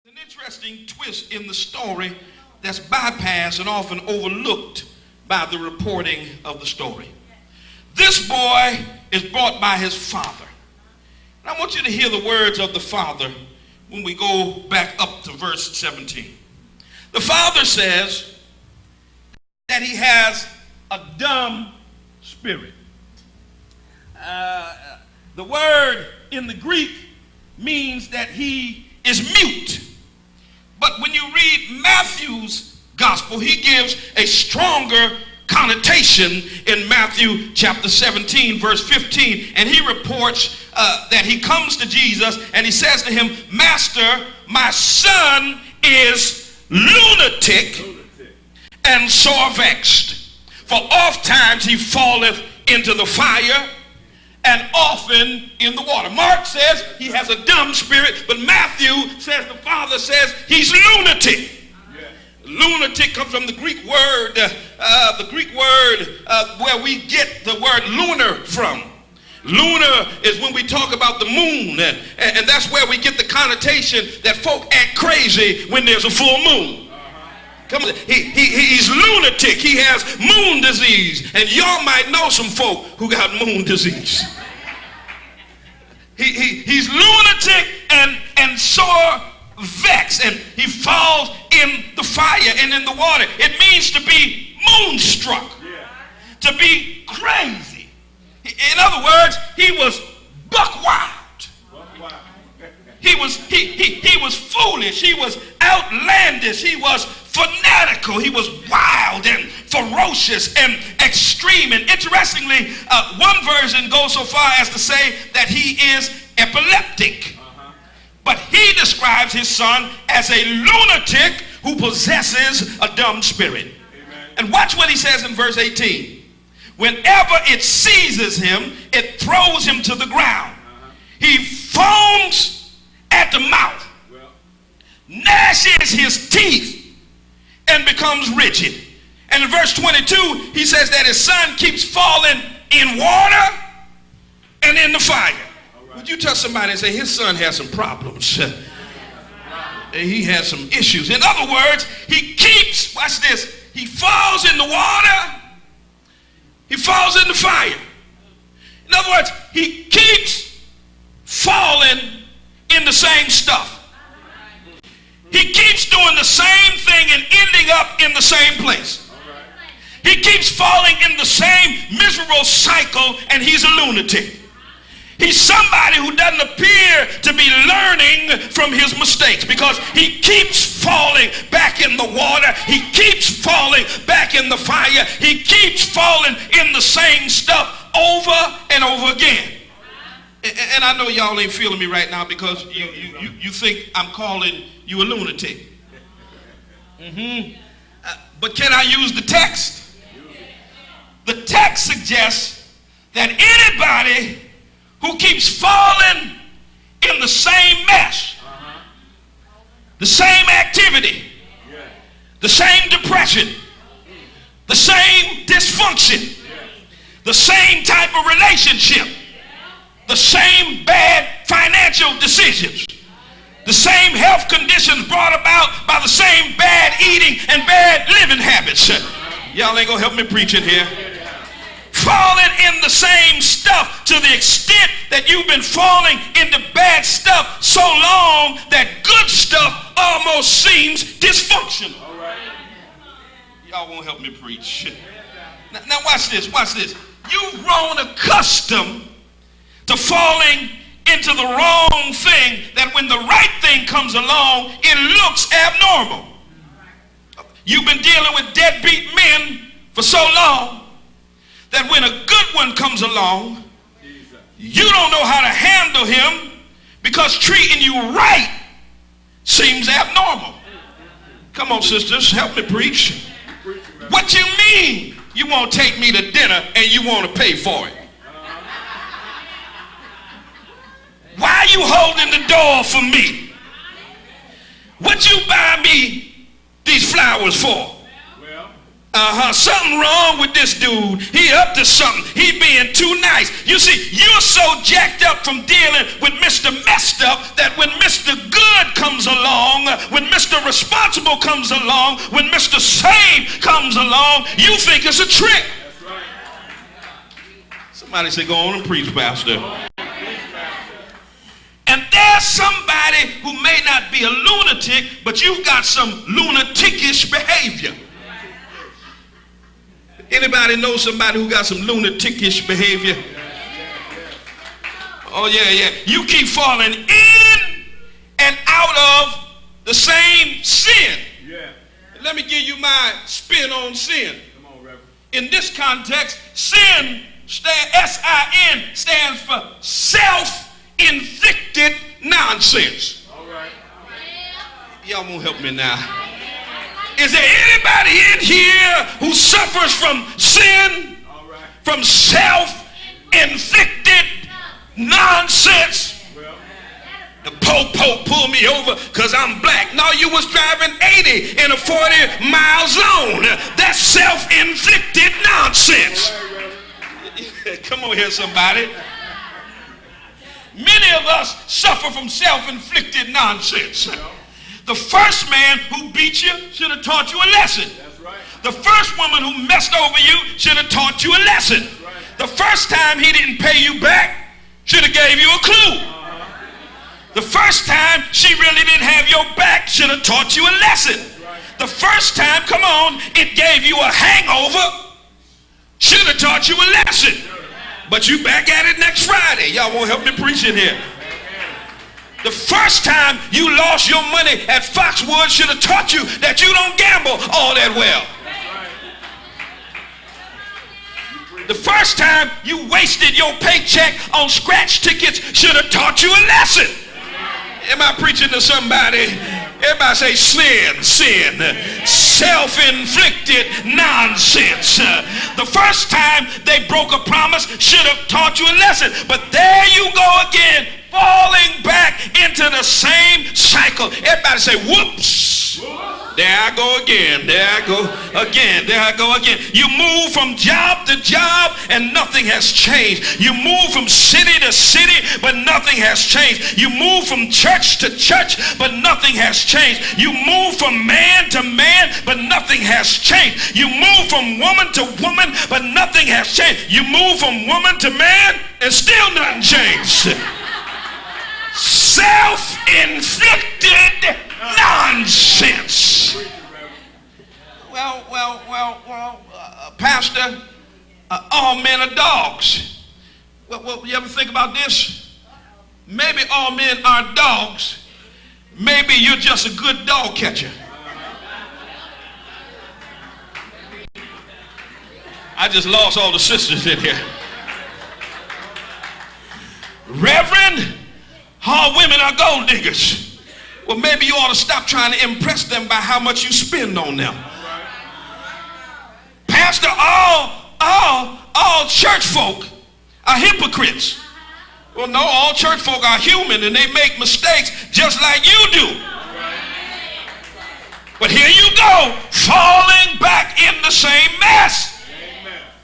An interesting twist in the story that's bypassed and often overlooked by the reporting of the story. This boy is brought by his father. And I want you to hear the words of the father when we go back up to verse 17. The father says that he has a dumb spirit. The word in the Greek means that he is mute. But when you read Matthew's gospel, he gives a stronger connotation in Matthew chapter 17, verse 15. And he reports that he comes to Jesus and he says to him, "Master, my son is lunatic and sore vexed. For oft times he falleth into the fire and often in the water." Mark says he has a dumb spirit, but Matthew says, the father says, he's lunatic. Yeah. Lunatic comes from the Greek word, where we get the word lunar from. Lunar is when we talk about the moon, and that's where we get the connotation that folk act crazy when there's a full moon. Come on. He's lunatic. He has moon disease. And y'all might know some folk who got moon disease. He's lunatic and sore vexed. And he falls in the fire and in the water. It means to be moonstruck. To be crazy. In other words, he was buck wild. He was foolish. He was outlandish. He was fanatical. He was wild and ferocious and extreme. And interestingly, one version goes so far as to say that he is epileptic. But he describes his son as a lunatic who possesses a dumb spirit. Amen. And watch what he says in verse 18. Whenever it seizes him, it throws him to the ground. He foams at the mouth, gnashes his teeth, and becomes rigid. And in verse 22, he says that his son keeps falling in water and in the fire. Right. Would you tell somebody and say, his son has some problems? He has some issues. In other words, he keeps, watch this, he falls in the water, he falls in the fire. In other words, he keeps falling in the same stuff. He keeps doing the same thing and ending up in the same place. He keeps falling in the same miserable cycle, and he's a lunatic. He's somebody who doesn't appear to be learning from his mistakes because he keeps falling back in the water. He keeps falling back in the fire. He keeps falling in the same stuff over and over again. And I know y'all ain't feeling me right now because you think I'm calling you a lunatic. But can I use the text? The text suggests that anybody who keeps falling in the same mess, the same activity, the same depression, the same dysfunction, the same type of relationship, the same bad financial decisions, the same health conditions brought about by the same bad eating and bad living habits. Y'all ain't gonna help me preach in here. Falling in the same stuff to the extent that you've been falling into bad stuff so long that good stuff almost seems dysfunctional. Y'all won't help me preach. Now watch this, watch this. You've grown accustomed to falling into the wrong thing that when the right thing comes along, it looks abnormal. You've been dealing with deadbeat men for so long that when a good one comes along, you don't know how to handle him because treating you right seems abnormal. Come on, sisters, help me preach. What you mean you won't take me to dinner and you want to pay for it? Why are you holding the door for me? What you buy me these flowers for? Something wrong with this dude. He up to something. He being too nice. You see, you're so jacked up from dealing with Mr. Messed Up that when Mr. Good comes along, when Mr. Responsible comes along, when Mr. Saved comes along, you think it's a trick. That's right. Somebody say, go on and preach, Pastor. And there's somebody who may not be a lunatic, but you've got some lunatikish behavior. Anybody know somebody who got some lunatikish behavior? Oh, yeah. You keep falling in and out of the same sin. Yeah. Let me give you my spin on sin. Come on, Reverend. In this context, sin, S-I-N, stands for self-inflicted nonsense. All right. Y'all won't help me now. Is there anybody in here who suffers from sin, from self-inflicted nonsense? Well, the po-po pulled me over because I'm black. No, you was driving 80 in a 40-mile zone. That's self-inflicted nonsense. Come on here, somebody. Many of us suffer from self-inflicted nonsense. The first man who beat you should have taught you a lesson. that's right. The first woman who messed over you should have taught you a lesson. Right. The first time he didn't pay you back should have gave you a clue. The first time she really didn't have your back should have taught you a lesson. Right. The first time, come on, it gave you a hangover should have taught you a lesson. But you back at it next Friday. Y'all won't help me preach in here. The first time you lost your money at Foxwood should have taught you that you don't gamble all that well. The first time you wasted your paycheck on scratch tickets should have taught you a lesson. Am I preaching to somebody? Everybody say sin, self-inflicted nonsense. The first time they broke a promise should have taught you a lesson. But there you go again, falling back into the same cycle. Everybody say, whoops. There I go again. There I go again. There I go again. You move from job to job and nothing has changed. You move from city to city, but nothing has changed. You move from church to church, but nothing has changed. You move from man to man, but nothing has changed. You move from woman to woman, but nothing has changed. You move from woman to man and still nothing changed. Self-inflicted nonsense. Well, Pastor, all men are dogs. Well, you ever think about this? Maybe all men are dogs. Maybe you're just a good dog catcher. I just lost all the sisters in here. Reverend, all women are gold diggers. Well, maybe you ought to stop trying to impress them by how much you spend on them. Pastor, all church folk are hypocrites. Well, no, all church folk are human and they make mistakes just like you do. But here you go, falling back in the same mess.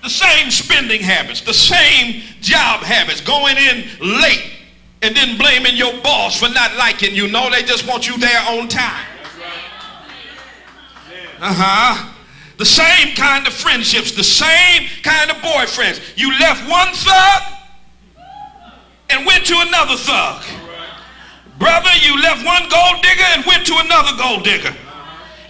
The same spending habits, the same job habits, going in late and then blaming your boss for not liking you. No, they just want you there on time. The same kind of friendships, the same kind of boyfriends. You left one thug and went to another thug. Brother, you left one gold digger and went to another gold digger.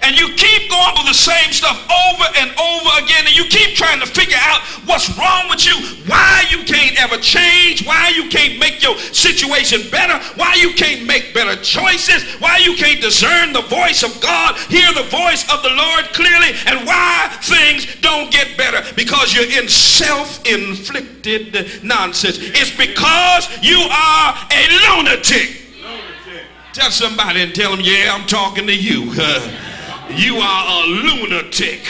And you keep going through the same stuff over and over again, and you keep trying to figure out what's wrong with you, why you can't ever change, why you can't make your situation better, why you can't make better choices, why you can't discern the voice of God, hear the voice of the Lord clearly, and why things don't get better. Because you're in self-inflicted nonsense. It's because you are a lunatic. Tell somebody and tell them, yeah, I'm talking to you. You are a lunatic.